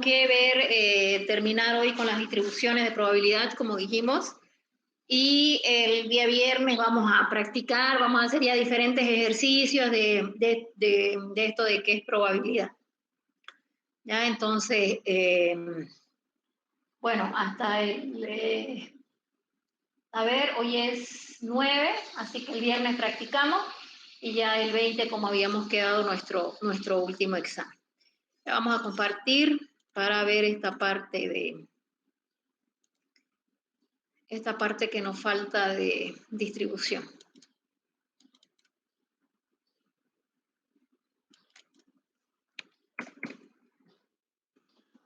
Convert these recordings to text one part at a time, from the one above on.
que ver, terminar hoy con las distribuciones de probabilidad, como dijimos, y el día viernes vamos a practicar, vamos a hacer ya diferentes ejercicios de esto de qué es probabilidad. Ya, entonces, bueno, a ver, hoy es 9, así que el viernes practicamos, y ya el 20, como habíamos quedado, nuestro último examen. Ya vamos a compartir para ver esta parte que nos falta de distribución.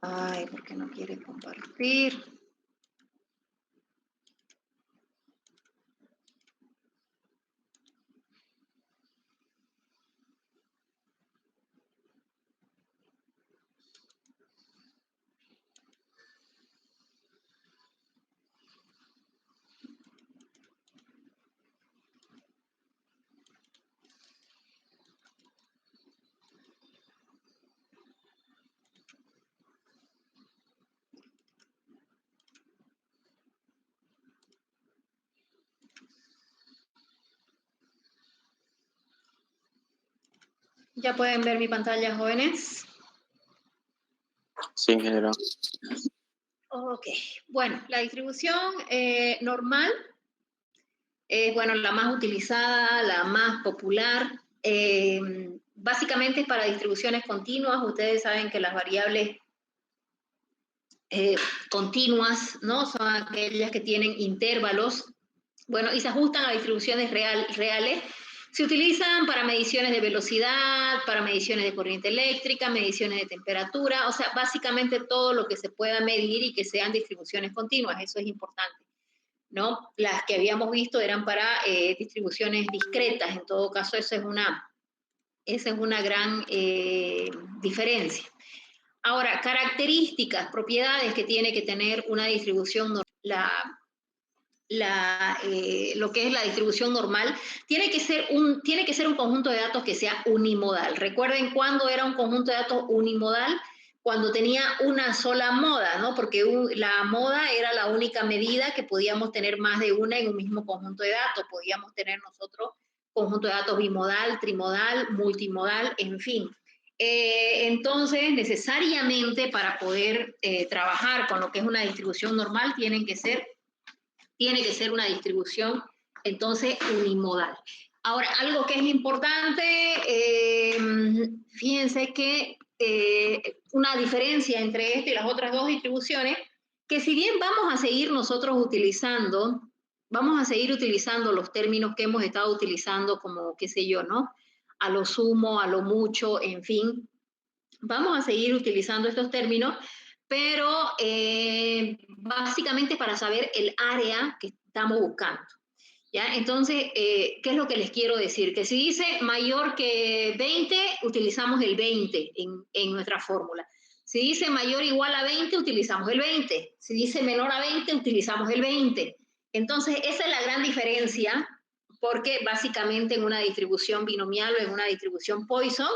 Ay, ¿por qué no quiere compartir? ¿Ya pueden ver mi pantalla, jóvenes? Sí, ingeniero. Ok, bueno, la distribución normal es, bueno, la más utilizada, la más popular. Básicamente es para distribuciones continuas. Ustedes saben que las variables continuas, ¿no? Son aquellas que tienen intervalos, bueno, y se ajustan a distribuciones reales. Se utilizan para mediciones de velocidad, para mediciones de corriente eléctrica, mediciones de temperatura, o sea, básicamente todo lo que se pueda medir y que sean distribuciones continuas, eso es importante, ¿no? Las que habíamos visto eran para distribuciones discretas, en todo caso, esa es una gran diferencia. Ahora, características, propiedades que tiene que tener una distribución normal, lo que es la distribución normal, tiene que ser un conjunto de datos que sea unimodal. Recuerden cuándo era un conjunto de datos unimodal, cuando tenía una sola moda, ¿no? Porque la moda era la única medida que podíamos tener más de una en un mismo conjunto de datos. Podíamos tener nosotros conjunto de datos bimodal, trimodal, multimodal, en fin. Entonces, necesariamente para poder trabajar con lo que es una distribución normal, tiene que ser una distribución, entonces, unimodal. Ahora, algo que es importante, fíjense que una diferencia entre esta y las otras dos distribuciones, que si bien vamos a seguir utilizando los términos que hemos estado utilizando como, qué sé yo, ¿no? A lo sumo, a lo mucho, en fin, vamos a seguir utilizando estos términos, pero básicamente para saber el área que estamos buscando. ¿Ya? Entonces, ¿qué es lo que les quiero decir? Que si dice mayor que 20, utilizamos el 20 en nuestra fórmula. Si dice mayor o igual a 20, utilizamos el 20. Si dice menor a 20, utilizamos el 20. Entonces, esa es la gran diferencia, porque básicamente en una distribución binomial o en una distribución Poisson,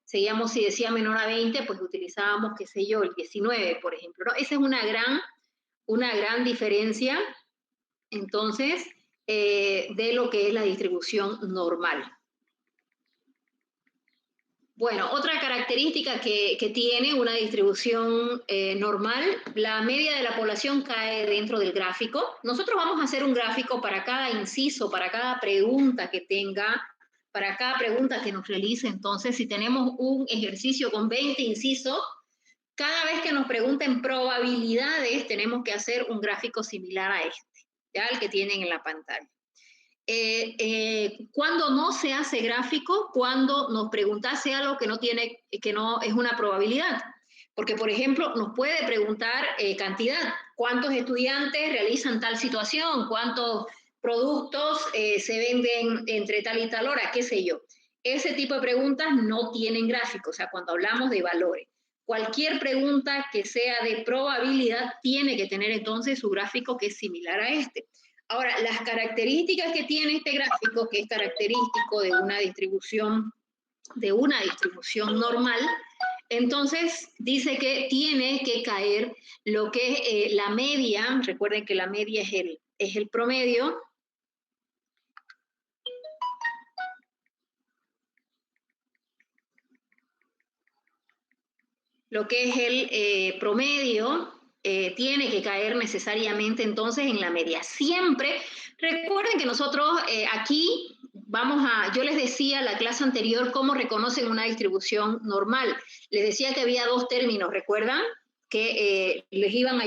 seguíamos, si decía menor a 20, pues utilizábamos, qué sé yo, el 19, por ejemplo, ¿no? Esa es una gran diferencia, entonces, de lo que es la distribución normal. Bueno, otra característica que tiene una distribución normal, la media de la población cae dentro del gráfico. Nosotros vamos a hacer un gráfico para cada inciso, para cada pregunta que tenga, para cada pregunta que nos realice. Entonces, si tenemos un ejercicio con 20 incisos, cada vez que nos pregunten probabilidades, tenemos que hacer un gráfico similar a este, ya el que tienen en la pantalla. Cuando no se hace gráfico, cuando nos preguntase algo que no es una probabilidad. Porque, por ejemplo, nos puede preguntar cantidad, cuántos estudiantes realizan tal situación, cuántos productos se venden entre tal y tal hora, qué sé yo. Ese tipo de preguntas no tienen gráfico, o sea, cuando hablamos de valores. Cualquier pregunta que sea de probabilidad tiene que tener entonces su gráfico que es similar a este. Ahora, las características que tiene este gráfico, que es característico de una distribución normal, Entonces dice que tiene que caer lo que es la media, recuerden que la media es el promedio, lo que es el promedio tiene que caer necesariamente entonces en la media. Siempre, recuerden que nosotros aquí yo les decía en la clase anterior cómo reconocen una distribución normal. Les decía que había dos términos, ¿recuerdan? Que les iban a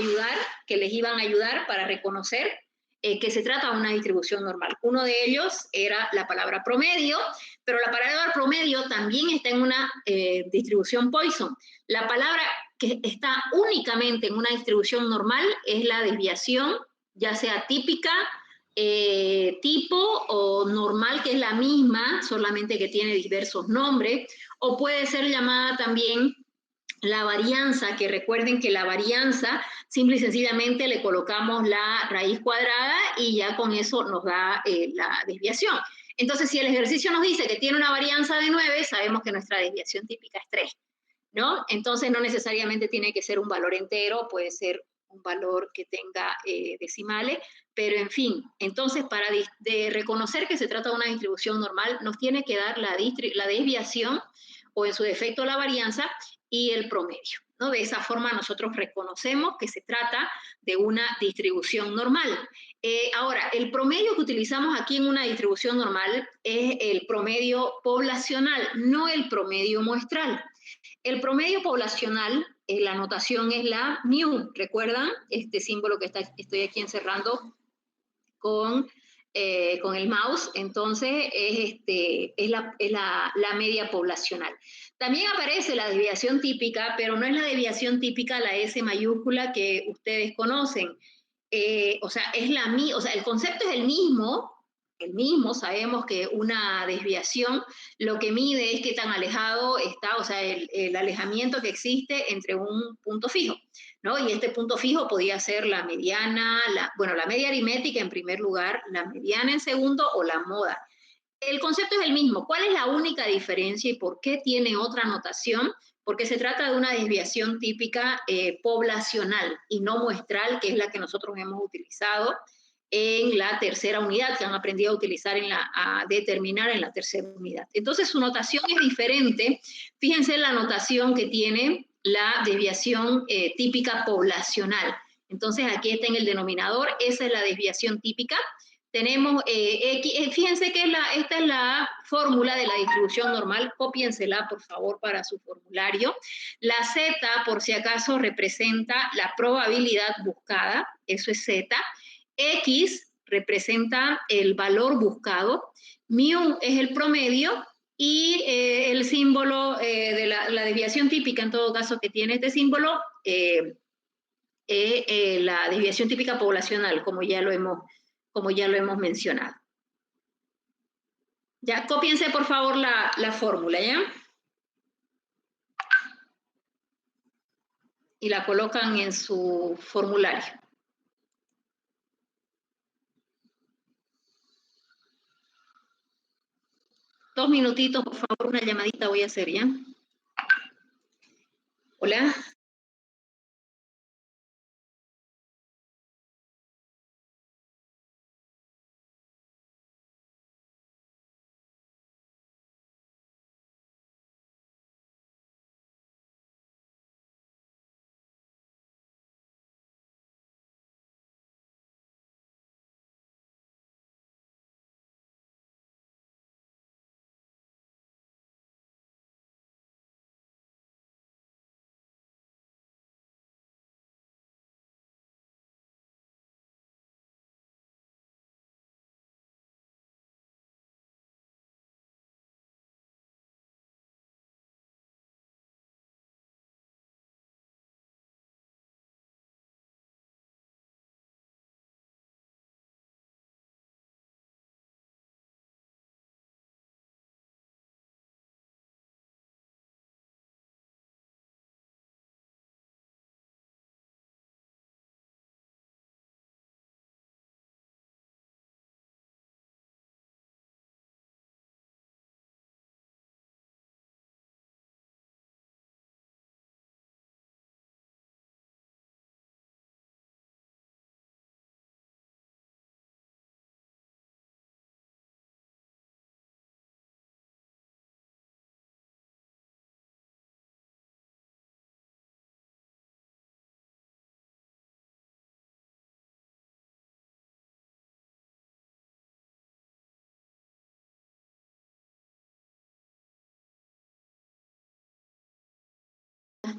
ayudar para reconocer que se trata de una distribución normal. Uno de ellos era la palabra promedio, pero la palabra promedio también está en una distribución Poisson. La palabra que está únicamente en una distribución normal es la desviación, ya sea típica, tipo o normal, que es la misma, solamente que tiene diversos nombres, o puede ser llamada también la varianza, que recuerden que la varianza simple y sencillamente le colocamos la raíz cuadrada y ya con eso nos da la desviación. Entonces, si el ejercicio nos dice que tiene una varianza de 9, sabemos que nuestra desviación típica es 3, ¿no? Entonces, no necesariamente tiene que ser un valor entero, puede ser un valor que tenga decimales, pero en fin, entonces para reconocer que se trata de una distribución normal, nos tiene que dar la desviación o en su defecto la varianza y el promedio, ¿no? De esa forma nosotros reconocemos que se trata de una distribución normal. Ahora, el promedio que utilizamos aquí en una distribución normal es el promedio poblacional, no el promedio muestral. El promedio poblacional, la notación es la mu, ¿recuerdan? Este símbolo que estoy aquí encerrando con el mouse, entonces es la media poblacional. También aparece la desviación típica, pero no es la desviación típica, la S mayúscula que ustedes conocen. O sea, el concepto es el mismo, sabemos que una desviación lo que mide es qué tan alejado está, o sea, el alejamiento que existe entre un punto fijo, ¿no? Y este punto fijo podía ser la mediana, la media aritmética en primer lugar, la mediana en segundo o la moda. El concepto es el mismo. ¿Cuál es la única diferencia y por qué tiene otra notación? Porque se trata de una desviación típica poblacional y no muestral, que es la que nosotros hemos utilizado en la tercera unidad, que han aprendido a utilizar a determinar en la tercera unidad. Entonces su notación es diferente. Fíjense la notación que tiene la desviación típica poblacional. Entonces aquí está en el denominador, esa es la desviación típica. Tenemos, fíjense que esta es la fórmula de la distribución normal, cópiensela por favor para su formulario. La Z, por si acaso, representa la probabilidad buscada, eso es Z. X representa el valor buscado, mu es el promedio y el símbolo de la desviación típica, en todo caso, que tiene este símbolo, la desviación típica poblacional, como ya lo hemos mencionado. Ya, cópiense por favor la fórmula, ¿ya? Y la colocan en su formulario. Dos minutitos, por favor, una llamadita voy a hacer, ¿ya? Hola.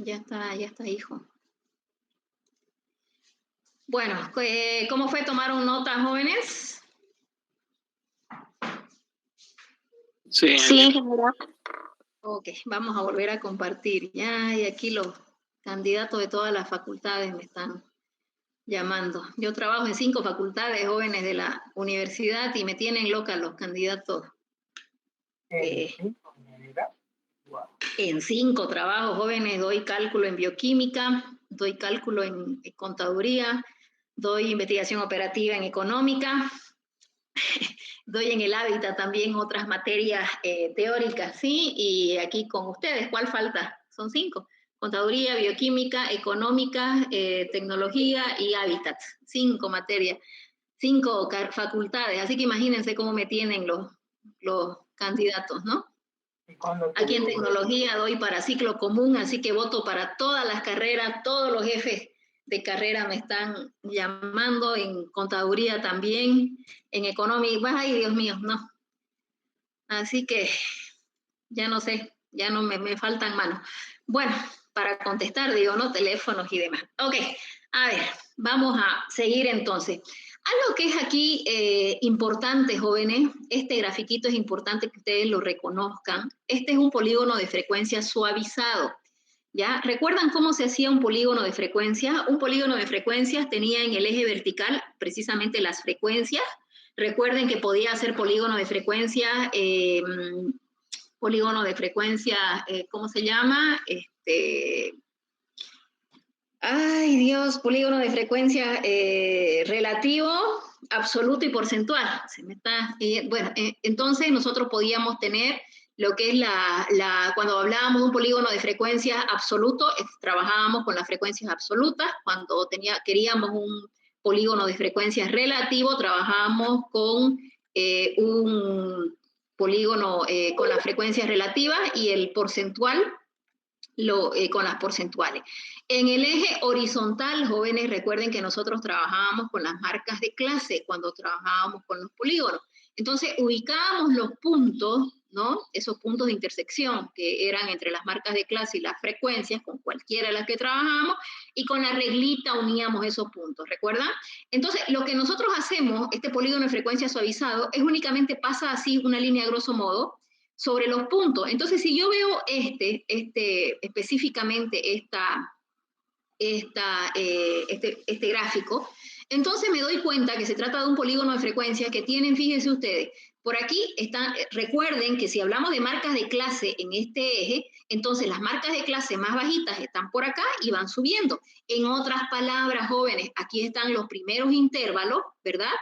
ya está, hijo. Bueno, ¿cómo fue? ¿Tomaron nota, jóvenes? Sí, general. Ok, vamos a volver a compartir. Ya, y aquí los candidatos de todas las facultades me están llamando. Yo trabajo en 5 facultades, jóvenes de la universidad, y me tienen loca los candidatos. En 5 trabajos, jóvenes, doy cálculo en bioquímica, doy cálculo en contaduría, doy investigación operativa en económica, doy en el hábitat también otras materias teóricas, ¿sí? Y aquí con ustedes, ¿cuál falta? Son 5. Contaduría, bioquímica, económica, tecnología y hábitat. 5 materias, 5 facultades. Así que imagínense cómo me tienen los candidatos, ¿no? Aquí en tecnología doy para ciclo común, así que voto para todas las carreras, todos los jefes de carrera me están llamando, en contaduría también, en economía, ay Dios mío, no. Así que ya no sé, ya no me faltan manos. Bueno, para contestar, digo, ¿no? Teléfonos y demás. Ok, a ver, vamos a seguir entonces. Algo que es aquí importante, jóvenes, este grafiquito es importante que ustedes lo reconozcan. Este es un polígono de frecuencia suavizado. ¿Ya? ¿Recuerdan cómo se hacía un polígono de frecuencia? Un polígono de frecuencias tenía en el eje vertical precisamente las frecuencias. Recuerden que podía hacer polígono de frecuencia, ¿cómo se llama? Ay Dios, polígono de frecuencia relativo, absoluto y porcentual. Bueno, entonces nosotros podíamos tener lo que es cuando hablábamos de un polígono de frecuencia absoluto, trabajábamos con las frecuencias absolutas. Cuando queríamos un polígono de frecuencia relativo, trabajábamos con un polígono con las frecuencias relativas, y el porcentual con las porcentuales. En el eje horizontal, jóvenes, recuerden que nosotros trabajábamos con las marcas de clase cuando trabajábamos con los polígonos. Entonces, ubicábamos los puntos, ¿no? Esos puntos de intersección que eran entre las marcas de clase y las frecuencias, con cualquiera de las que trabajábamos, y con la reglita uníamos esos puntos, ¿recuerdan? Entonces, lo que nosotros hacemos, este polígono de frecuencia suavizado, es únicamente pasa así una línea grosso modo sobre los puntos. Entonces, si yo veo específicamente este gráfico, entonces me doy cuenta que se trata de un polígono de frecuencia que tienen, fíjense ustedes, por aquí están, recuerden que si hablamos de marcas de clase en este eje, entonces las marcas de clase más bajitas están por acá y van subiendo. En otras palabras, jóvenes, aquí están los primeros intervalos, ¿verdad?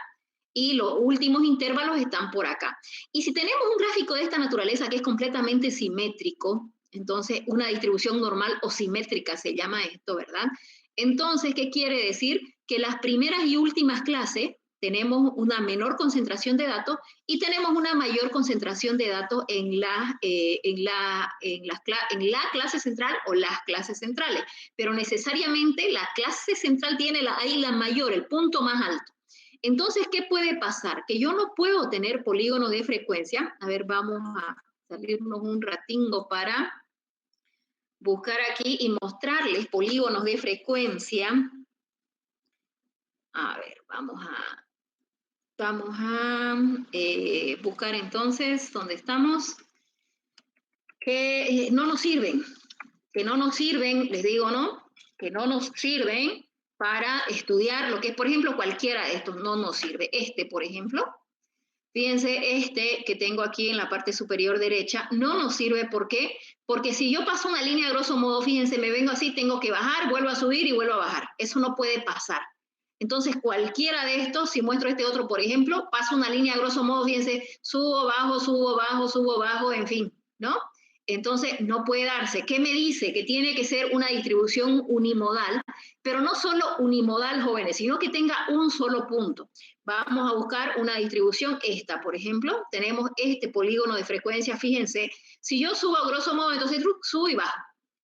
Y los últimos intervalos están por acá. Y si tenemos un gráfico de esta naturaleza que es completamente simétrico, entonces una distribución normal o simétrica se llama esto, ¿verdad? Entonces, ¿qué quiere decir? Que las primeras y últimas clases tenemos una menor concentración de datos y tenemos una mayor concentración de datos en la clase central o las clases centrales. Pero necesariamente la clase central tiene ahí la mayor, el punto más alto. Entonces, ¿qué puede pasar? Que yo no puedo tener polígono de frecuencia. A ver, vamos a salirnos un ratingo para buscar aquí y mostrarles polígonos de frecuencia. A ver, vamos a buscar entonces dónde estamos. Que no nos sirven, les digo, ¿no? Que no nos sirven para estudiar lo que es, por ejemplo, cualquiera de estos no nos sirve. Por ejemplo, fíjense, que tengo aquí en la parte superior derecha, no nos sirve. ¿Por qué? Porque si yo paso una línea grosso modo, fíjense, me vengo así, tengo que bajar, vuelvo a subir y vuelvo a bajar. Eso no puede pasar. Entonces, cualquiera de estos, si muestro este otro, por ejemplo, paso una línea grosso modo, fíjense, subo, bajo, en fin, ¿no? Entonces, no puede darse. ¿Qué me dice? Que tiene que ser una distribución unimodal, pero no solo unimodal, jóvenes, sino que tenga un solo punto. Vamos a buscar una distribución por ejemplo, tenemos este polígono de frecuencia, fíjense, si yo subo a grosso modo, entonces subo y bajo.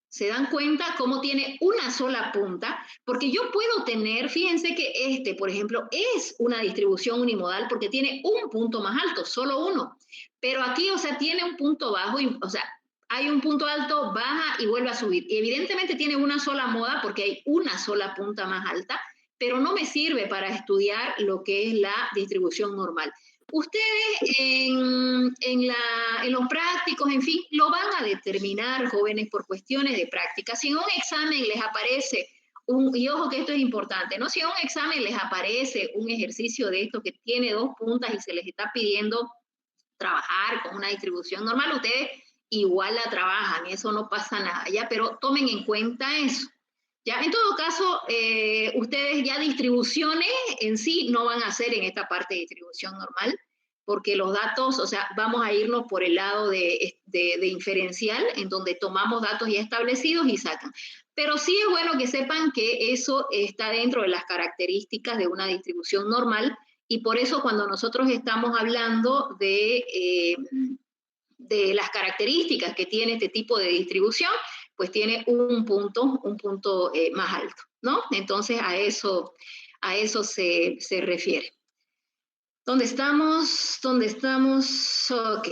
¿Se dan cuenta cómo tiene una sola punta? Porque yo puedo tener, fíjense que por ejemplo, es una distribución unimodal porque tiene un punto más alto, solo uno. Pero aquí, o sea, tiene un punto bajo, o sea, hay un punto alto, baja y vuelve a subir. Y evidentemente tiene una sola moda porque hay una sola punta más alta, pero no me sirve para estudiar lo que es la distribución normal. Ustedes en los prácticos, en fin, lo van a determinar, jóvenes, por cuestiones de práctica. Si en un examen les aparece, y ojo que esto es importante, ¿no? Si en un examen les aparece un ejercicio de esto que tiene 2 puntas y se les está pidiendo trabajar con una distribución normal, ustedes igual la trabajan, eso no pasa nada, ¿ya? Pero tomen en cuenta eso. Ya, en todo caso, ustedes ya distribuciones en sí no van a hacer en esta parte de distribución normal, porque los datos, o sea, vamos a irnos por el lado de inferencial, en donde tomamos datos ya establecidos y sacan. Pero sí es bueno que sepan que eso está dentro de las características de una distribución normal, y por eso cuando nosotros estamos hablando de las características que tiene este tipo de distribución, pues tiene un punto más alto, ¿no? Entonces a eso se refiere. ¿Dónde estamos? ¿Dónde estamos? Ok.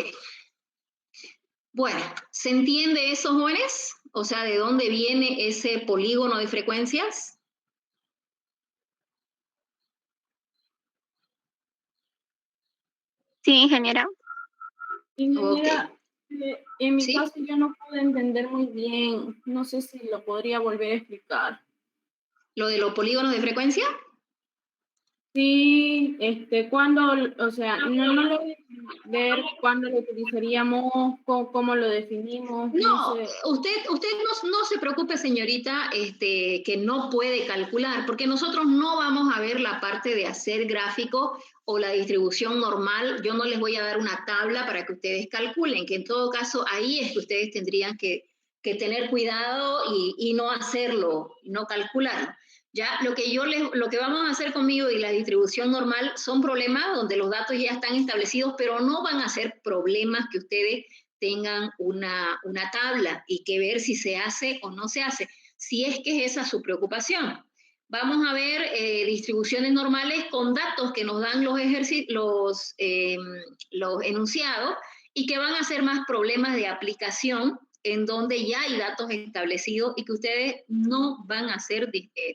Bueno, ¿se entiende eso, jóvenes? O sea, ¿de dónde viene ese polígono de frecuencias? Sí, ingeniera. Ingeniera, en mi ¿Sí? caso yo no puedo entender muy bien, no sé si lo podría volver a explicar. ¿Lo de los polígonos de frecuencia? Sí, cuándo, o sea, no lo voy a ver cuándo lo utilizaríamos, cómo lo definimos, no No, sé. usted no se preocupe, señorita, que no puede calcular, porque nosotros no vamos a ver la parte de hacer gráfico o la distribución normal. Yo no les voy a dar una tabla para que ustedes calculen, que en todo caso ahí es que ustedes tendrían que tener cuidado y no hacerlo, no calcularlo. Ya, lo que vamos a hacer conmigo y la distribución normal son problemas donde los datos ya están establecidos, pero no van a ser problemas que ustedes tengan una tabla y que ver si se hace o no se hace, si es que es esa su preocupación. Vamos a ver distribuciones normales con datos que nos dan los enunciados y que van a ser más problemas de aplicación en donde ya hay datos establecidos y que ustedes no van a hacer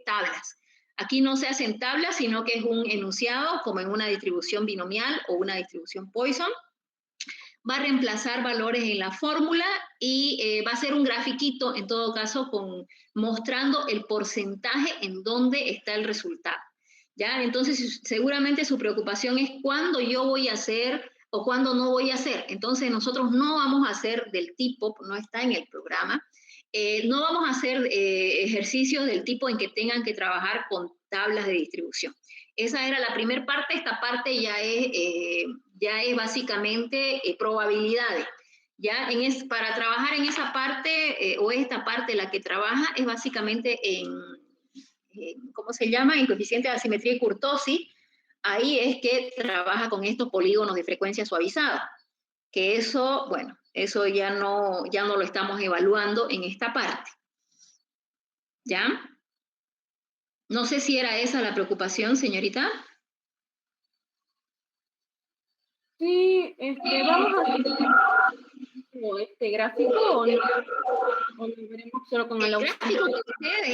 tablas. Aquí no se hacen tablas, sino que es un enunciado como en una distribución binomial o una distribución Poisson. Va a reemplazar valores en la fórmula y va a ser un grafiquito, en todo caso, mostrando el porcentaje en donde está el resultado. ¿Ya? Entonces, seguramente su preocupación es cuándo yo voy a hacer o cuándo no voy a hacer. Entonces, nosotros no vamos a hacer del tipo, no está en el programa, no vamos a hacer ejercicios del tipo en que tengan que trabajar con tablas de distribución. Esa era la primera parte. Esta parte ya es básicamente probabilidades. Ya para trabajar en esa parte, o esta parte la que trabaja, es básicamente ¿cómo se llama? En coeficiente de asimetría y kurtosis. Ahí es que trabaja con estos polígonos de frecuencia suavizada. Que eso, bueno, eso ya no lo estamos evaluando en esta parte. ¿Ya? No sé si era esa la preocupación, señorita. Sí, vamos a hacer este gráfico o no lo veremos solo con el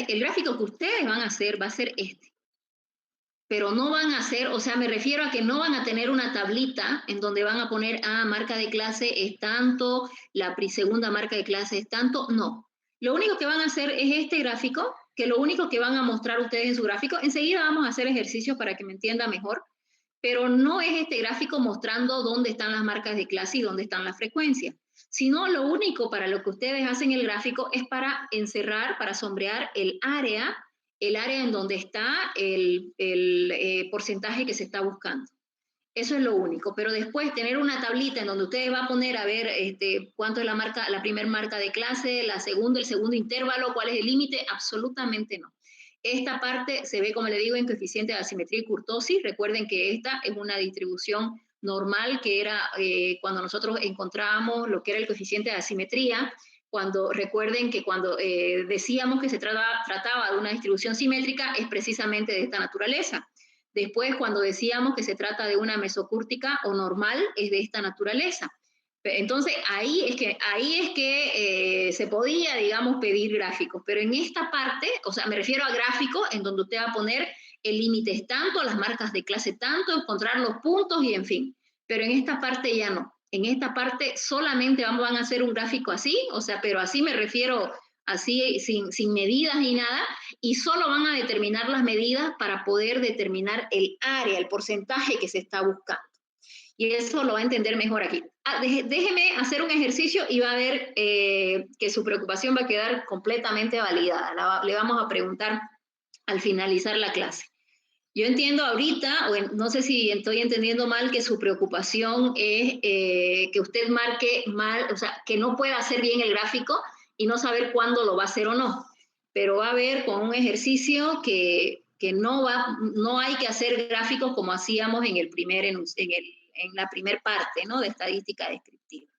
El gráfico que ustedes van a hacer va a ser este. Pero no van a hacer, o sea, me refiero a que no van a tener una tablita en donde van a poner, marca de clase es tanto, la segunda marca de clase es tanto, no. Lo único que van a hacer es este gráfico, que lo único que van a mostrar ustedes en su gráfico, enseguida vamos a hacer ejercicios para que me entienda mejor, pero no es este gráfico mostrando dónde están las marcas de clase y dónde están las frecuencias, sino lo único para lo que ustedes hacen el gráfico es para encerrar, para sombrear el área en donde está el porcentaje que se está buscando. Eso es lo único, pero después tener una tablita en donde ustedes van a poner a ver cuánto es la primera marca de clase, el segundo intervalo, cuál es el límite, absolutamente no. Esta parte se ve, como le digo, en coeficiente de asimetría y kurtosis. Recuerden que esta es una distribución normal que era cuando nosotros encontrábamos lo que era el coeficiente de asimetría. Recuerden que cuando decíamos que se trataba de una distribución simétrica, es precisamente de esta naturaleza. Después, cuando decíamos que se trata de una mesocúrtica o normal, es de esta naturaleza. Entonces, ahí es que se podía, digamos, pedir gráficos, pero en esta parte, o sea, me refiero a gráficos en donde usted va a poner el límite es tanto, las marcas de clase tanto, encontrar los puntos y en fin. Pero en esta parte ya no. En esta parte solamente van a hacer un gráfico así, o sea, pero así me refiero, así sin medidas ni nada, y solo van a determinar las medidas para poder determinar el área, el porcentaje que se está buscando. Y eso lo va a entender mejor aquí. Déjeme hacer un ejercicio y va a ver que su preocupación va a quedar completamente validada. Le vamos a preguntar al finalizar la clase. Yo entiendo ahorita, o no sé si estoy entendiendo mal, que su preocupación es que usted marque mal, o sea, que no pueda hacer bien el gráfico y no saber cuándo lo va a hacer o no. Pero va a ver con un ejercicio que no hay que hacer gráficos como hacíamos en la primera parte, ¿no? De estadística descriptiva.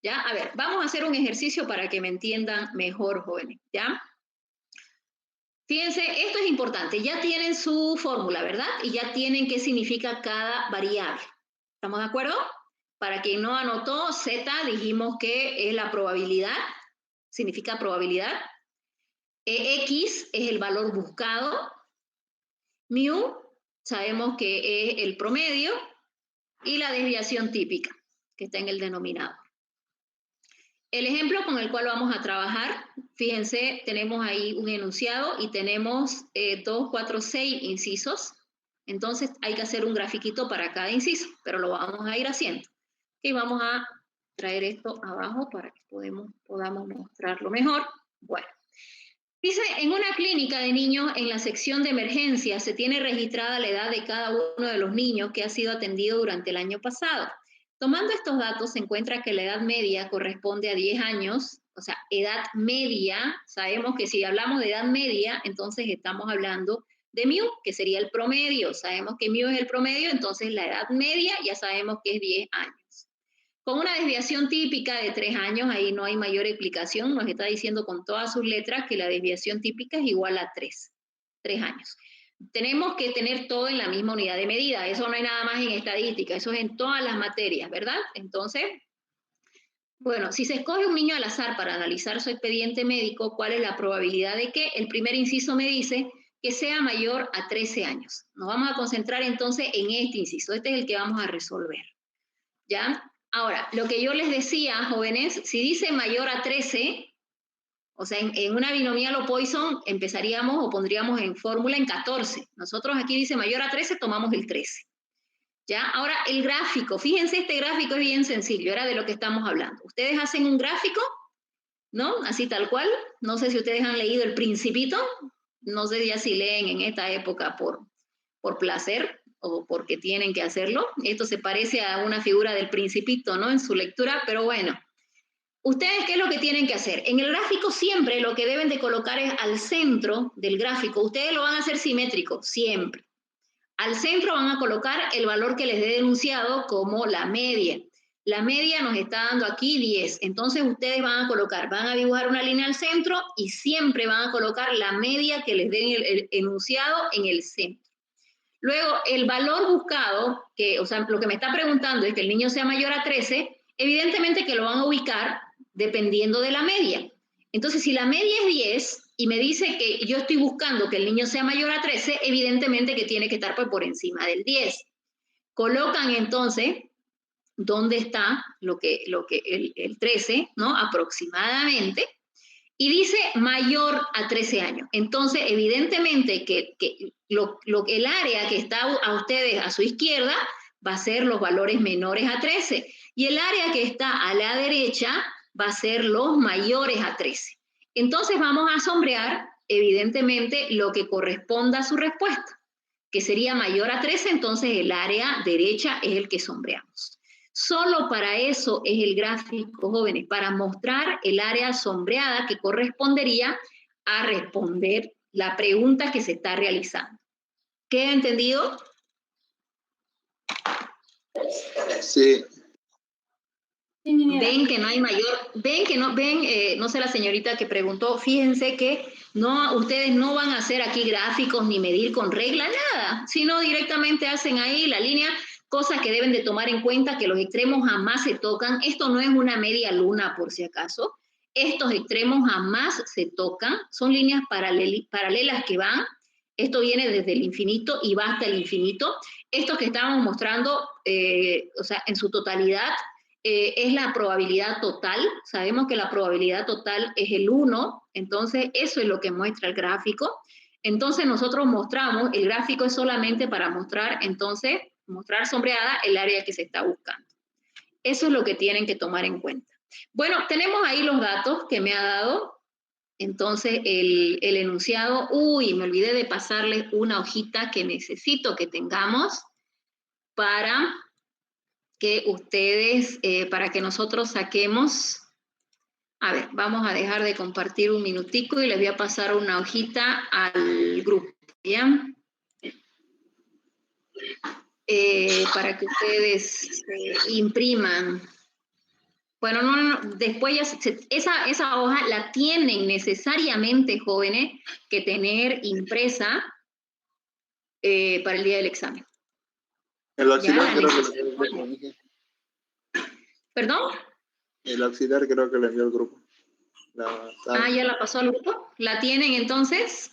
¿Ya? A ver, vamos a hacer un ejercicio para que me entiendan mejor, jóvenes, ¿ya? Fíjense, esto es importante. Ya tienen su fórmula, ¿verdad? Y ya tienen qué significa cada variable. ¿Estamos de acuerdo? Para quien no anotó, Z dijimos que es la probabilidad, significa probabilidad. X es el valor buscado. Mu, sabemos que es el promedio. Y la desviación típica, que está en el denominador. El ejemplo con el cual vamos a trabajar, fíjense, tenemos ahí un enunciado y tenemos 2, 4, 6 incisos. Entonces hay que hacer un grafiquito para cada inciso, pero lo vamos a ir haciendo. Y vamos a traer esto abajo para que podamos mostrarlo mejor. Bueno, dice, en una clínica de niños, en la sección de emergencia, se tiene registrada la edad de cada uno de los niños que ha sido atendido durante el año pasado. Tomando estos datos, se encuentra que la edad media corresponde a 10 años, o sea, edad media, sabemos que si hablamos de edad media, entonces estamos hablando de mu, que sería el promedio, sabemos que mu es el promedio, entonces la edad media ya sabemos que es 10 años. Con una desviación típica de 3 años, ahí no hay mayor explicación, nos está diciendo con todas sus letras que la desviación típica es igual a 3 años. Tenemos que tener todo en la misma unidad de medida, eso no hay nada más en estadística, eso es en todas las materias, ¿verdad? Entonces, bueno, si se escoge un niño al azar para analizar su expediente médico, ¿cuál es la probabilidad de que? El primer inciso me dice que sea mayor a 13 años. Nos vamos a concentrar entonces en este inciso, este es el que vamos a resolver, ¿ya? Ahora, lo que yo les decía, jóvenes, si dice mayor a 13, o sea, en una binomial o Poisson empezaríamos o pondríamos en fórmula en 14. Nosotros aquí dice mayor a 13, tomamos el 13. ¿Ya? Ahora, el gráfico. Fíjense, este gráfico es bien sencillo, era de lo que estamos hablando. Ustedes hacen un gráfico, ¿no? Así tal cual. No sé si ustedes han leído El Principito. No sé ya si leen en esta época por placer o porque tienen que hacerlo. Esto se parece a una figura del Principito, ¿no? En su lectura, pero bueno. ¿Ustedes qué es lo que tienen que hacer? En el gráfico siempre lo que deben de colocar es al centro del gráfico. Ustedes lo van a hacer simétrico, siempre. Al centro van a colocar el valor que les dé enunciado como la media. La media nos está dando aquí 10. Entonces ustedes van a dibujar una línea al centro y siempre van a colocar la media que les dé el enunciado en el centro. Luego, el valor buscado, o sea, lo que me está preguntando es que el niño sea mayor a 13, evidentemente que lo van a ubicar dependiendo de la media. Entonces, si la media es 10 y me dice que yo estoy buscando que el niño sea mayor a 13, evidentemente que tiene que estar por encima del 10. Colocan entonces dónde está el 13, ¿no? Aproximadamente, y dice mayor a 13 años. Entonces, evidentemente que el área que está a ustedes a su izquierda va a ser los valores menores a 13, y el área que está a la derecha va a ser los mayores a 13. Entonces vamos a sombrear, evidentemente, lo que corresponda a su respuesta, que sería mayor a 13, entonces el área derecha es el que sombreamos. Solo para eso es el gráfico, jóvenes, para mostrar el área sombreada que correspondería a responder la pregunta que se está realizando. ¿Queda entendido? Sí. Ven que no hay mayor, no sé la señorita que preguntó, fíjense que ustedes no van a hacer aquí gráficos ni medir con regla, nada, sino directamente hacen ahí la línea. Cosas que deben de tomar en cuenta, que los extremos jamás se tocan. Esto no es una media luna, por si acaso. Estos extremos jamás se tocan. Son líneas paralelas que van. Esto viene desde el infinito y va hasta el infinito. Esto que estamos mostrando, o sea, en su totalidad, es la probabilidad total. Sabemos que la probabilidad total es el 1, entonces eso es lo que muestra el gráfico. Entonces nosotros mostramos, el gráfico es solamente para mostrar, entonces, mostrar sombreada el área que se está buscando. Eso es lo que tienen que tomar en cuenta. Bueno, tenemos ahí los datos que me ha dado. Entonces, el enunciado, me olvidé de pasarles una hojita que necesito que tengamos para que ustedes, para que nosotros saquemos. A ver, vamos a dejar de compartir un minutico y les voy a pasar una hojita al grupo, ¿ya? Para que ustedes impriman. Bueno, no, después ya esa hoja la tienen necesariamente, jóvenes, que tener impresa para el día del examen. El auxiliar creo que le envió el grupo. ¿Perdón? El auxiliar creo que le envió el grupo. ¿Ya la pasó al grupo? ¿La tienen entonces?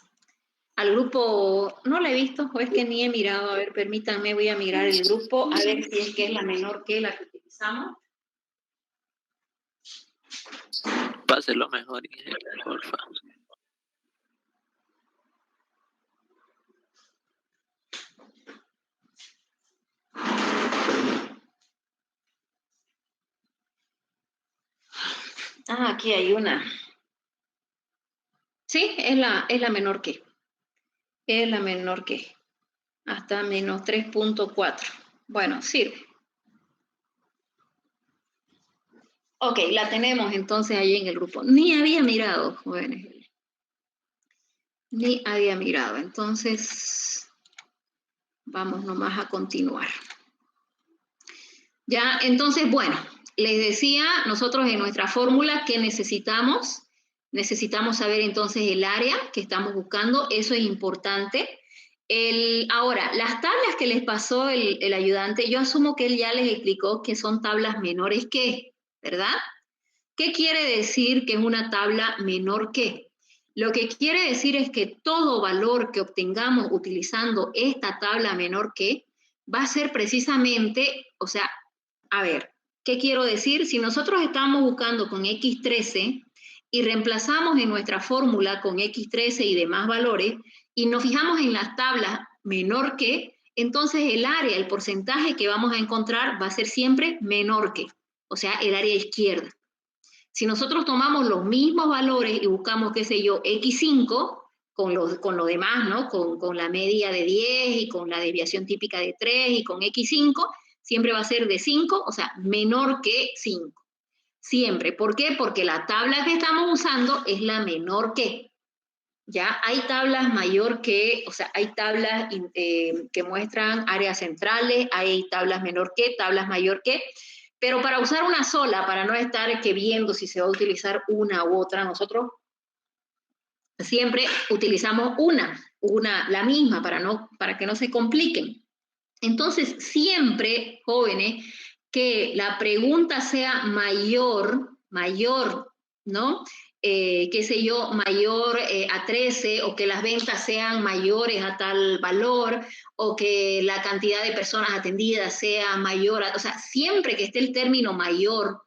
Al grupo, no la he visto, o es que ni he mirado. A ver, permítanme, voy a mirar el grupo, a ver si es que es la menor que la que utilizamos. Páselo mejor, por favor. Aquí hay una. Sí, es la menor que. Es la menor que. Hasta menos 3.4. Bueno, sirve. Ok, la tenemos entonces ahí en el grupo. Ni había mirado, jóvenes. Ni había mirado. Entonces, vamos nomás a continuar. Ya, entonces, bueno, les decía, nosotros en nuestra fórmula, ¿qué necesitamos? Necesitamos saber entonces el área que estamos buscando, eso es importante. Ahora, las tablas que les pasó el ayudante, yo asumo que él ya les explicó que son tablas menores que, ¿verdad? ¿Qué quiere decir que es una tabla menor que? Lo que quiere decir es que todo valor que obtengamos utilizando esta tabla menor que va a ser precisamente, o sea, a ver, ¿qué quiero decir? Si nosotros estamos buscando con X13 y reemplazamos en nuestra fórmula con X13 y demás valores y nos fijamos en las tablas menor que, entonces el área, el porcentaje que vamos a encontrar va a ser siempre menor que, o sea, el área izquierda. Si nosotros tomamos los mismos valores y buscamos, qué sé yo, X5 con lo demás, ¿no? Con la media de 10 y con la desviación típica de 3 y con X5, siempre va a ser de 5, o sea, menor que 5. Siempre. ¿Por qué? Porque la tabla que estamos usando es la menor que. Ya hay tablas mayor que, o sea, hay tablas que muestran áreas centrales, hay tablas menor que, tablas mayor que, pero para usar una sola, para no estar viendo si se va a utilizar una u otra, nosotros siempre utilizamos la misma, para que no se compliquen. Entonces, siempre, jóvenes, que la pregunta sea mayor, ¿no? Qué sé yo, mayor a 13, o que las ventas sean mayores a tal valor, o que la cantidad de personas atendidas sea mayor, o sea, siempre que esté el término mayor,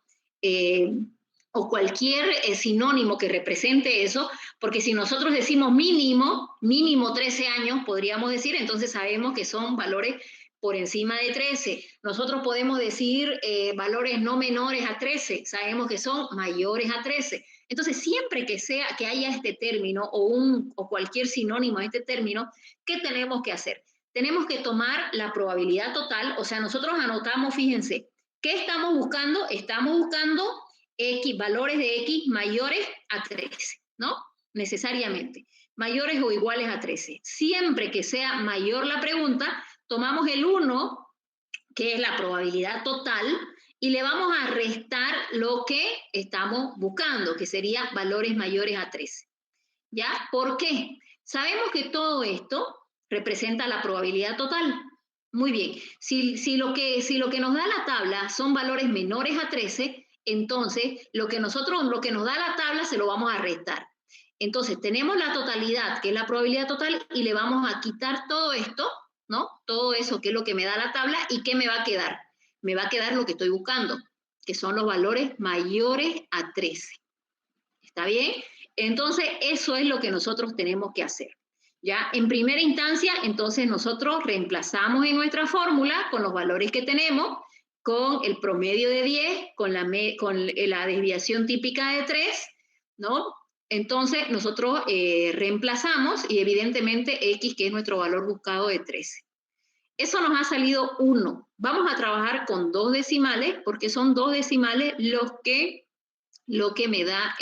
o cualquier sinónimo que represente eso, porque si nosotros decimos mínimo 13 años, podríamos decir, entonces sabemos que son valores por encima de 13. Nosotros podemos decir valores no menores a 13, sabemos que son mayores a 13. Entonces, siempre que haya este término o cualquier sinónimo a este término, ¿qué tenemos que hacer? Tenemos que tomar la probabilidad total, o sea, nosotros anotamos, fíjense, ¿qué estamos buscando? Estamos buscando valores de X mayores a 13, ¿no? Necesariamente, mayores o iguales a 13. Siempre que sea mayor la pregunta, tomamos el 1, que es la probabilidad total, y le vamos a restar lo que estamos buscando, que sería valores mayores a 13. ¿Ya? ¿Por qué? Sabemos que todo esto representa la probabilidad total. Muy bien. Si lo que nos da la tabla son valores menores a 13, entonces lo que nos da la tabla se lo vamos a restar. Entonces tenemos la totalidad, que es la probabilidad total, y le vamos a quitar todo esto, ¿no? Todo eso que es lo que me da la tabla, ¿y qué me va a quedar? Me va a quedar lo que estoy buscando, que son los valores mayores a 13. ¿Está bien? Entonces eso es lo que nosotros tenemos que hacer. Ya, en primera instancia, entonces nosotros reemplazamos en nuestra fórmula con los valores que tenemos, con el promedio de 10, con la desviación típica de 3, ¿no? Entonces nosotros reemplazamos y evidentemente X, que es nuestro valor buscado de 13. Eso nos ha salido 1. Vamos a trabajar con 2 decimales, porque son 2 decimales lo que me da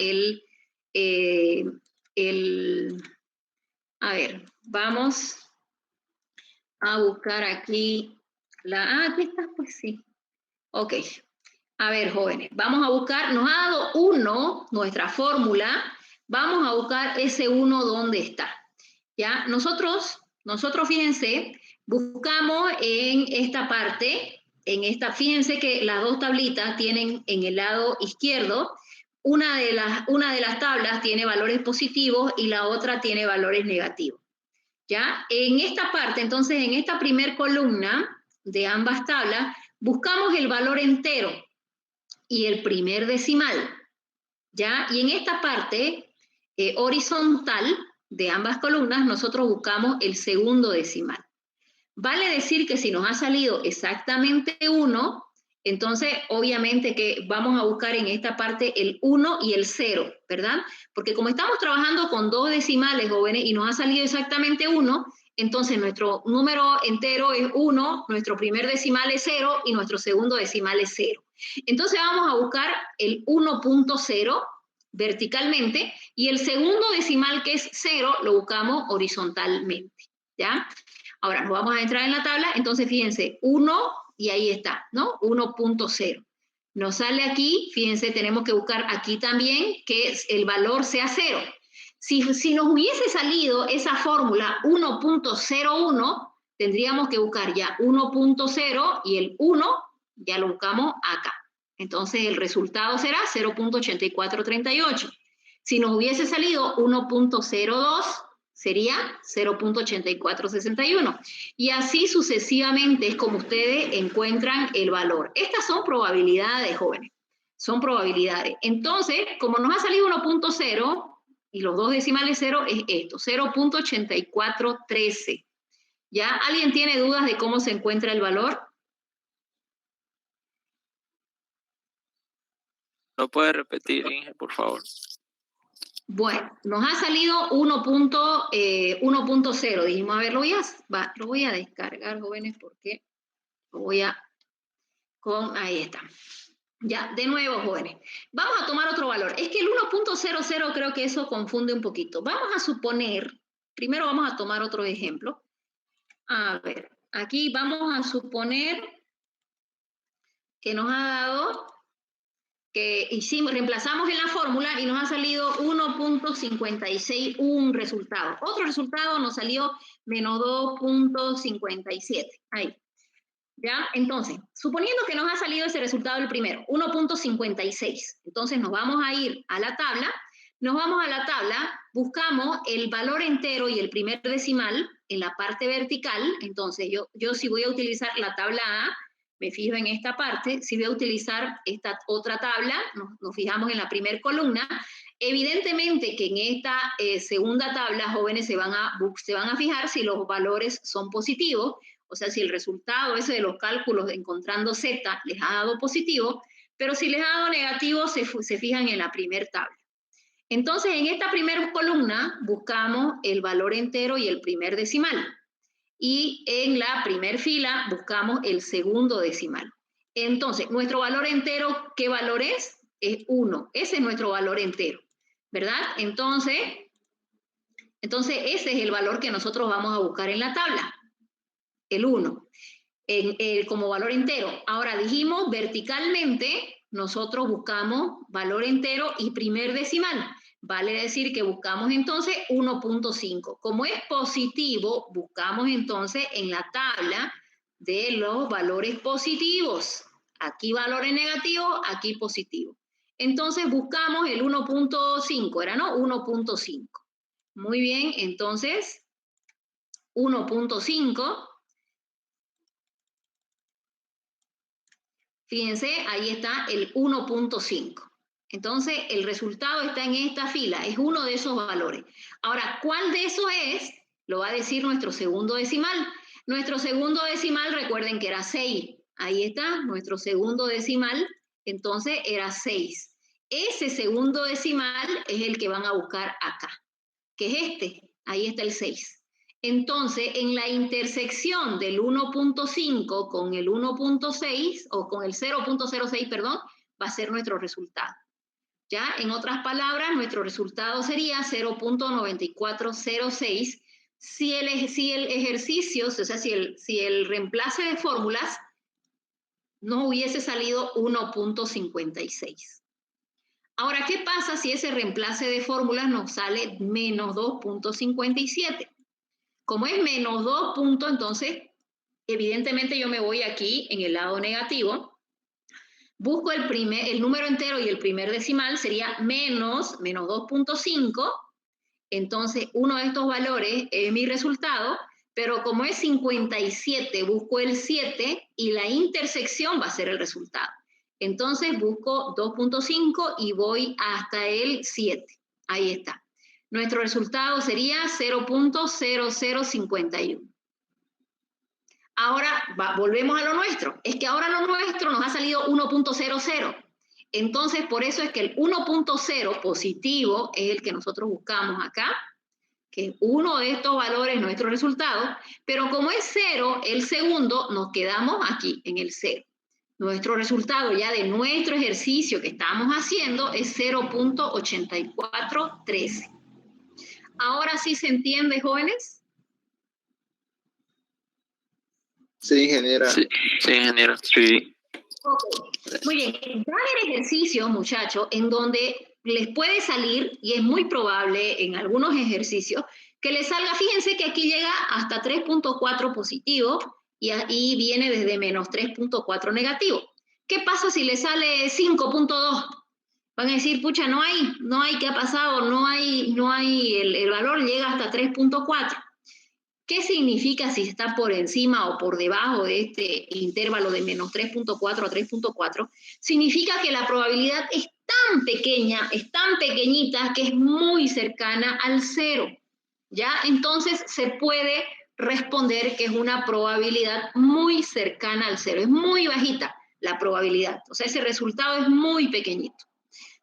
a ver, vamos a buscar aquí aquí está, pues sí. Ok. A ver, jóvenes, vamos a buscar, nos ha dado 1, nuestra fórmula, vamos a buscar ese 1 ¿dónde está? ¿Ya? Nosotros, fíjense, buscamos en esta parte, fíjense que las dos tablitas tienen en el lado izquierdo, una de las tablas tiene valores positivos y la otra tiene valores negativos. ¿Ya? En esta parte, entonces, en esta primer columna de ambas tablas, buscamos el valor entero y el primer decimal. ¿Ya? Y en esta parte horizontal de ambas columnas, nosotros buscamos el segundo decimal. Vale decir que si nos ha salido exactamente 1, entonces obviamente que vamos a buscar en esta parte el 1 y el 0, ¿verdad? Porque como estamos trabajando con 2 decimales, jóvenes, y nos ha salido exactamente 1, entonces nuestro número entero es 1, nuestro primer decimal es 0 y nuestro segundo decimal es 0. Entonces vamos a buscar el 1.0 verticalmente y el segundo decimal, que es 0, lo buscamos horizontalmente, ¿ya? Ahora nos vamos a entrar en la tabla, entonces fíjense, 1 y ahí está, ¿no? 1.0. Nos sale aquí, fíjense, tenemos que buscar aquí también que el valor sea 0. Si nos hubiese salido esa fórmula 1.01, tendríamos que buscar ya 1.0 y el 1 ya lo buscamos acá. Entonces el resultado será 0.8438. Si nos hubiese salido 1.02, sería 0.8461. Y así sucesivamente es como ustedes encuentran el valor. Estas son probabilidades, jóvenes. Son probabilidades. Entonces, como nos ha salido 1.0 y los dos decimales 0, es esto, 0.8413. ¿Ya? ¿Alguien tiene dudas de cómo se encuentra el valor? ¿Lo puede repetir, Inge, por favor? Bueno, nos ha salido 1.0. Dijimos, a ver, lo voy a descargar, jóvenes, porque lo voy a... ahí está. Ya, de nuevo, jóvenes. Vamos a tomar otro valor. Es que el 1.00 creo que eso confunde un poquito. Vamos a suponer, primero vamos a tomar otro ejemplo. A ver, aquí vamos a suponer que nos ha dado... que reemplazamos en la fórmula y nos ha salido 1.56 un resultado. Otro resultado nos salió menos 2.57. Ahí. ¿Ya? Entonces, suponiendo que nos ha salido ese resultado el primero, 1.56. Entonces nos vamos a ir a la tabla. Buscamos el valor entero y el primer decimal en la parte vertical. Entonces yo si voy a utilizar la tabla A, me fijo en esta parte. Si voy a utilizar esta otra tabla, nos fijamos en la primera columna. Evidentemente que en esta segunda tabla, jóvenes, se van a fijar si los valores son positivos, o sea, si el resultado ese de los cálculos encontrando Z les ha dado positivo, pero si les ha dado negativo, se fijan en la primera tabla. Entonces, en esta primera columna buscamos el valor entero y el primer decimal. Y en la primera fila buscamos el segundo decimal. Entonces, nuestro valor entero, ¿qué valor es? Es 1. Ese es nuestro valor entero, ¿verdad? Entonces ese es el valor que nosotros vamos a buscar en la tabla, el 1, como valor entero. Ahora dijimos, verticalmente, nosotros buscamos valor entero y primer decimal. Vale decir que buscamos entonces 1.5. Como es positivo, buscamos entonces en la tabla de los valores positivos. Aquí valores negativos, aquí positivos. Entonces buscamos el 1.5, ¿era no? 1.5. Muy bien, entonces 1.5. Fíjense, ahí está el 1.5. Entonces, el resultado está en esta fila, es uno de esos valores. Ahora, ¿cuál de esos es? Lo va a decir nuestro segundo decimal. Nuestro segundo decimal, recuerden que era 6. Ahí está, nuestro segundo decimal, entonces era 6. Ese segundo decimal es el que van a buscar acá, que es este. Ahí está el 6. Entonces, en la intersección del 1.5 con el 1.6, o con el 0.06, perdón, va a ser nuestro resultado. ¿Ya? En otras palabras, nuestro resultado sería 0.9406 si el ejercicio, o sea, si el reemplace de fórmulas no hubiese salido 1.56. Ahora, ¿qué pasa si ese reemplace de fórmulas nos sale menos 2.57? Como es menos 2 puntos, entonces, evidentemente yo me voy aquí en el lado negativo. Busco el número entero y el primer decimal sería menos 2.5. Entonces, uno de estos valores es mi resultado, pero como es 57, busco el 7 y la intersección va a ser el resultado. Entonces, busco 2.5 y voy hasta el 7. Ahí está. Nuestro resultado sería 0.0051. Ahora volvemos a lo nuestro. Es que ahora lo nuestro nos ha salido 1.00. Entonces, por eso es que el 1.0 positivo es el que nosotros buscamos acá, que es uno de estos valores, nuestro resultado, pero como es 0, el segundo, nos quedamos aquí, en el 0. Nuestro resultado ya de nuestro ejercicio que estamos haciendo es 0.8413. ¿Ahora sí se entiende, jóvenes? Sí, ingeniera. Sí, ingeniero. Sí. Okay. Muy bien, dan el ejercicio, muchachos, en donde les puede salir, y es muy probable en algunos ejercicios, que les salga, fíjense que aquí llega hasta 3.4 positivo y ahí viene desde menos 3.4 negativo. ¿Qué pasa si le sale 5.2? Van a decir, pucha, no hay, ¿qué ha pasado? No hay, el valor llega hasta 3.4. ¿Qué significa si está por encima o por debajo de este intervalo de menos 3.4 a 3.4? Significa que la probabilidad es tan pequeña, es tan pequeñita, que es muy cercana al 0. ¿Ya? Entonces se puede responder que es una probabilidad muy cercana al 0. Es muy bajita la probabilidad. O sea, ese resultado es muy pequeñito.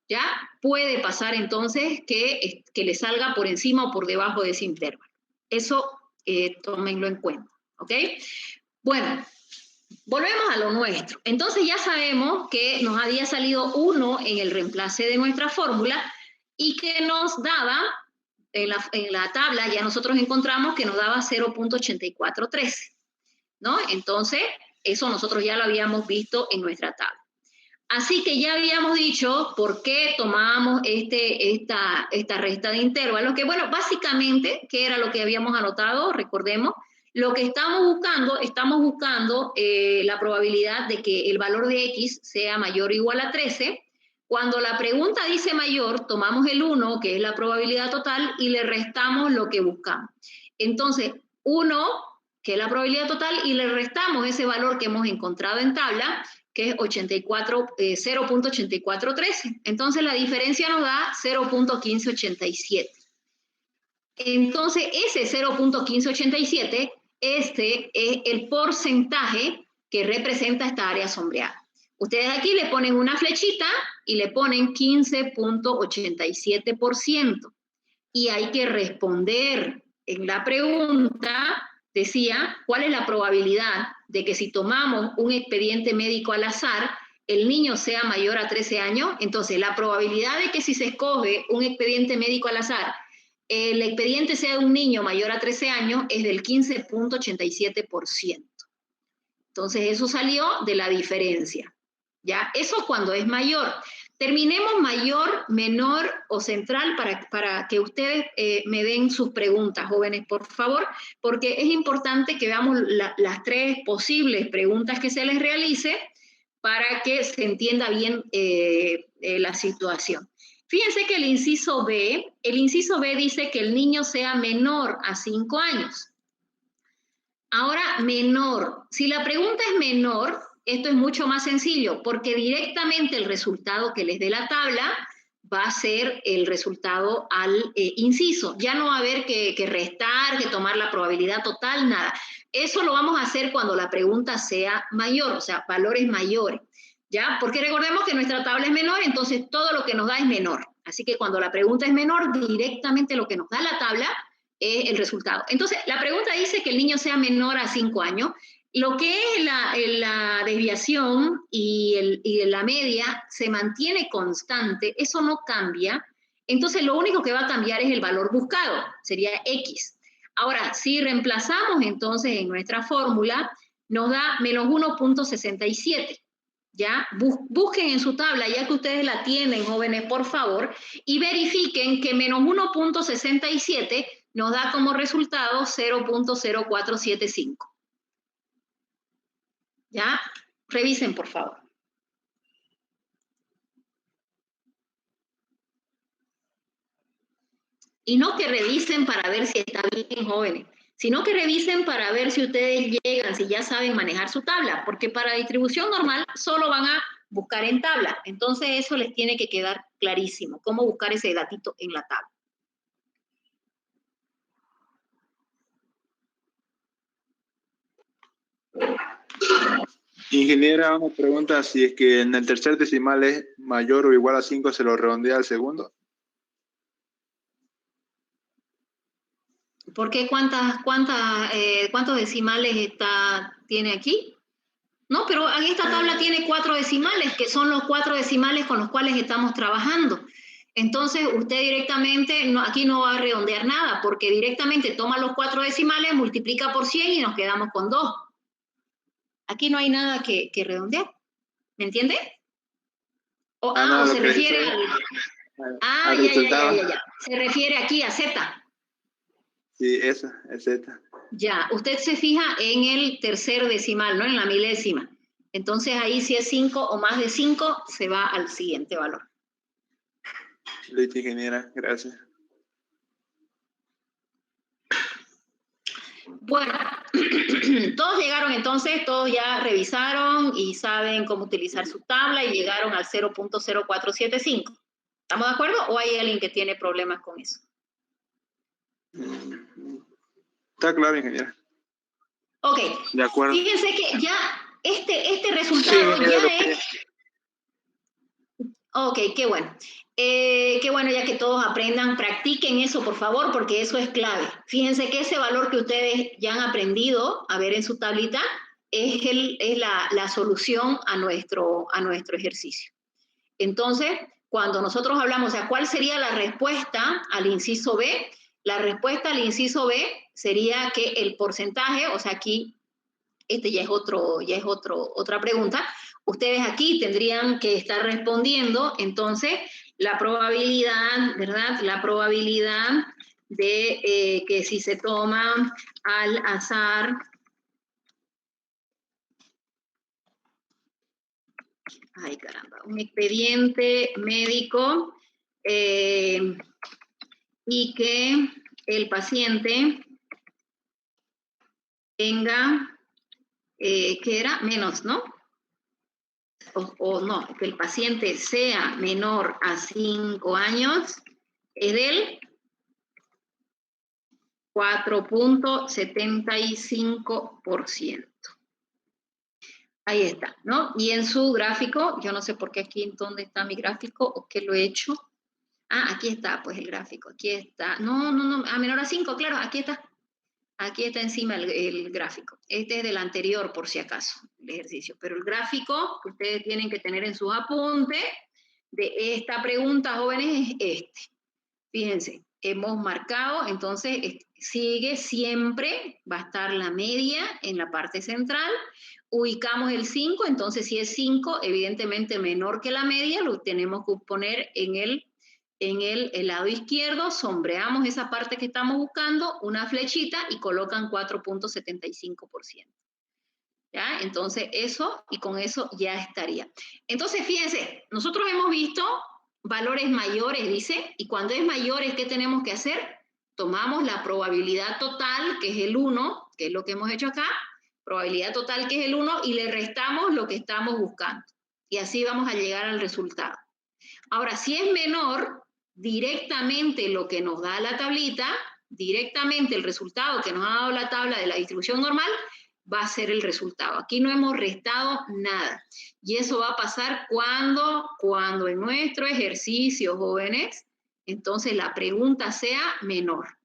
¿Ya? Puede pasar entonces que le salga por encima o por debajo de ese intervalo. Eso tómenlo en cuenta, ¿ok? Bueno, volvemos a lo nuestro. Entonces ya sabemos que nos había salido 1 en el reemplace de nuestra fórmula y que nos daba, en la tabla ya nosotros encontramos que nos daba 0.8413, ¿no? Entonces, eso nosotros ya lo habíamos visto en nuestra tabla. Así que ya habíamos dicho por qué tomábamos esta resta de intervalos, que bueno, básicamente, ¿qué era lo que habíamos anotado? Recordemos, lo que estamos buscando la probabilidad de que el valor de X sea mayor o igual a 13. Cuando la pregunta dice mayor, tomamos el 1, que es la probabilidad total, y le restamos lo que buscamos. Entonces, 1, que es la probabilidad total, y le restamos ese valor que hemos encontrado en tabla, que es 0.8413. Entonces la diferencia nos da 0.1587. Entonces ese 0.1587, este es el porcentaje que representa esta área sombreada. Ustedes aquí le ponen una flechita y le ponen 15.87%. Y hay que responder en la pregunta. Decía, ¿cuál es la probabilidad de que si tomamos un expediente médico al azar, el niño sea mayor a 13 años? Entonces, la probabilidad de que si se escoge un expediente médico al azar, el expediente sea de un niño mayor a 13 años es del 15.87%. Entonces, eso salió de la diferencia. ¿Ya? Eso cuando es mayor. terminemos mayor, menor o central para que ustedes me den sus preguntas, jóvenes, por favor, porque es importante que veamos las 3 posibles preguntas que se les realice para que se entienda bien la situación. Fíjense que el inciso B dice que el niño sea menor a 5 años. Ahora, menor. Si la pregunta es menor, esto es mucho más sencillo, porque directamente el resultado que les dé la tabla va a ser el resultado al inciso. Ya no va a haber que restar, que tomar la probabilidad total, nada. Eso lo vamos a hacer cuando la pregunta sea mayor, o sea, valores mayores. ¿Ya? Porque recordemos que nuestra tabla es menor, entonces todo lo que nos da es menor. Así que cuando la pregunta es menor, directamente lo que nos da la tabla es el resultado. Entonces, la pregunta dice que el niño sea menor a 5 años. Lo que es la desviación y la media se mantiene constante, eso no cambia. Entonces, lo único que va a cambiar es el valor buscado, sería X. Ahora, si reemplazamos entonces en nuestra fórmula, nos da menos 1.67. ¿Ya? Busquen en su tabla, ya que ustedes la tienen, jóvenes, por favor, y verifiquen que menos 1.67 nos da como resultado 0.0475. ¿Ya? Revisen, por favor. Y no que revisen para ver si está bien, jóvenes, sino que revisen para ver si ustedes llegan, si ya saben manejar su tabla, porque para distribución normal solo van a buscar en tabla. Entonces eso les tiene que quedar clarísimo, cómo buscar ese datito en la tabla. Ingeniera, una pregunta, si es que en el tercer decimal es mayor o igual a 5, ¿se lo redondea al segundo? ¿Por qué cuántos decimales tiene aquí? No, pero en esta tabla tiene 4 decimales, que son los 4 decimales con los cuales estamos trabajando. Entonces, usted directamente, aquí no va a redondear nada, porque directamente toma los 4 decimales, multiplica por 100 y nos quedamos con 2. Aquí no hay nada que redondear. ¿Me entiende? O se refiere al resultado. Ya. Se refiere aquí a Z. Sí, esa, es Z. Ya, usted se fija en el tercer decimal, ¿no? En la milésima. Entonces ahí si es 5 o más de 5, se va al siguiente valor. Listo, ingeniera, gracias. Bueno, todos llegaron entonces, todos ya revisaron y saben cómo utilizar su tabla y llegaron al 0.0475. ¿Estamos de acuerdo? ¿O hay alguien que tiene problemas con eso? Está claro, ingeniera. Ok. De acuerdo. Fíjense que ya este resultado sí, ya es... Ok, qué bueno. Qué bueno ya que todos aprendan, practiquen eso, por favor, porque eso es clave. Fíjense que ese valor que ustedes ya han aprendido a ver en su tablita es la solución a nuestro ejercicio. Entonces, cuando nosotros hablamos, o sea, ¿cuál sería la respuesta al inciso B? La respuesta al inciso B sería que el porcentaje, o sea, aquí, ya es otra pregunta, ustedes aquí tendrían que estar respondiendo, entonces, la probabilidad, ¿verdad? La probabilidad de que si se toma al azar, ay caramba, un expediente médico y que el paciente tenga, que era menos, ¿no? O no, que el paciente sea menor a 5 años, es del 4.75%. Ahí está, ¿no? Y en su gráfico, yo no sé por qué aquí, ¿dónde está mi gráfico? ¿O qué lo he hecho? Ah, aquí está, pues el gráfico, aquí está. No, menor a 5, claro, aquí está. Aquí está encima el gráfico. Este es del anterior, por si acaso, el ejercicio. Pero el gráfico que ustedes tienen que tener en sus apuntes de esta pregunta, jóvenes, es este. Fíjense, hemos marcado, entonces sigue siempre, va a estar la media en la parte central, ubicamos el 5, entonces si es 5, evidentemente menor que la media, lo tenemos que poner en el lado izquierdo, sombreamos esa parte que estamos buscando, una flechita y colocan 4.75%. ¿Ya? Entonces eso, y con eso ya estaría. Entonces fíjense, nosotros hemos visto valores mayores, dice, y cuando es mayores, ¿qué tenemos que hacer? Tomamos la probabilidad total, que es el 1, que es lo que hemos hecho acá, probabilidad total que es el 1, y le restamos lo que estamos buscando. Y así vamos a llegar al resultado. Ahora, si es menor, directamente lo que nos da la tablita, directamente el resultado que nos ha dado la tabla de la distribución normal, va a ser el resultado. Aquí no hemos restado nada. Y eso va a pasar cuando en nuestro ejercicio, jóvenes, entonces la pregunta sea menor.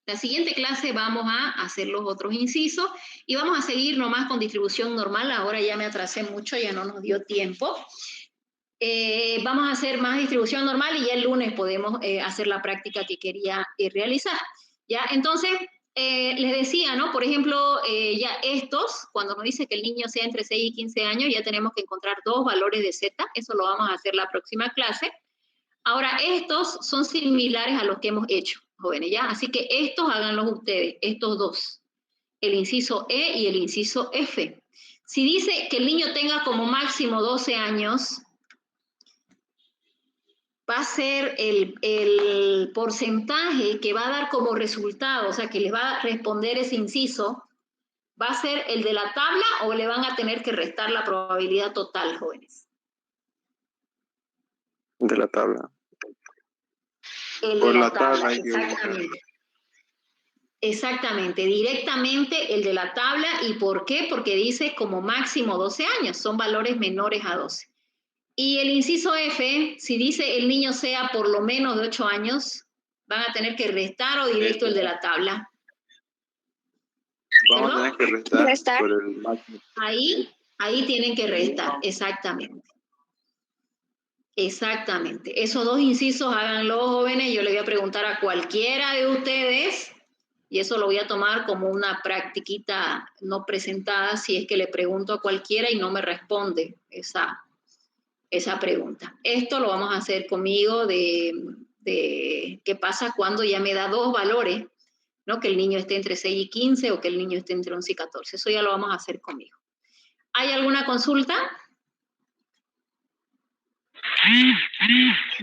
La siguiente clase vamos a hacer los otros incisos y vamos a seguir nomás con distribución normal. Ahora ya me atrasé mucho, ya no nos dio tiempo. Vamos a hacer más distribución normal y ya el lunes podemos hacer la práctica que quería realizar. ¿Ya? Entonces, les decía, ¿no? Por ejemplo, ya estos, cuando nos dice que el niño sea entre 6 y 15 años, ya tenemos que encontrar 2 valores de Z, eso lo vamos a hacer la próxima clase. Ahora, estos son similares a los que hemos hecho, jóvenes, ¿ya? Así que estos háganlos ustedes, estos dos, el inciso E y el inciso F. Si dice que el niño tenga como máximo 12 años, va a ser el porcentaje que va a dar como resultado, o sea, que les va a responder ese inciso, ¿va a ser el de la tabla o le van a tener que restar la probabilidad total, jóvenes? De la tabla. El de la tabla, exactamente. Exactamente, directamente el de la tabla. ¿Y por qué? Porque dice como máximo 12 años, son valores menores a 12. Y el inciso F, si dice el niño sea por lo menos de 8 años, van a tener que restar o directo el de la tabla. Vamos a tener que restar por el máximo. Ahí tienen que restar, exactamente. Exactamente. Esos dos incisos háganlo, jóvenes. Yo le voy a preguntar a cualquiera de ustedes, y eso lo voy a tomar como una practiquita no presentada, si es que le pregunto a cualquiera y no me responde esa pregunta. Esto lo vamos a hacer conmigo de qué pasa cuando ya me da 2 valores, ¿no? Que el niño esté entre 6 y 15 o que el niño esté entre 11 y 14. Eso ya lo vamos a hacer conmigo. ¿Hay alguna consulta?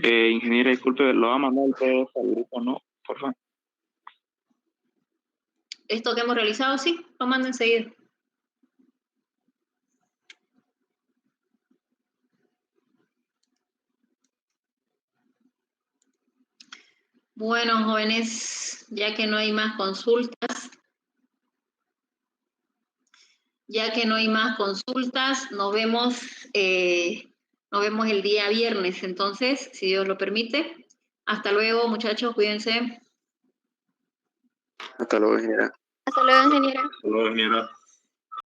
Ingeniera, disculpe, ¿lo va a mandar el PDF al grupo, no? Por favor. Esto que hemos realizado, sí, lo mando enseguida. Bueno, jóvenes, ya que no hay más consultas, nos vemos el día viernes, entonces, si Dios lo permite. Hasta luego, muchachos, cuídense. Hasta luego, ingeniera. Hasta luego, ingeniera. Hasta luego, ingeniera.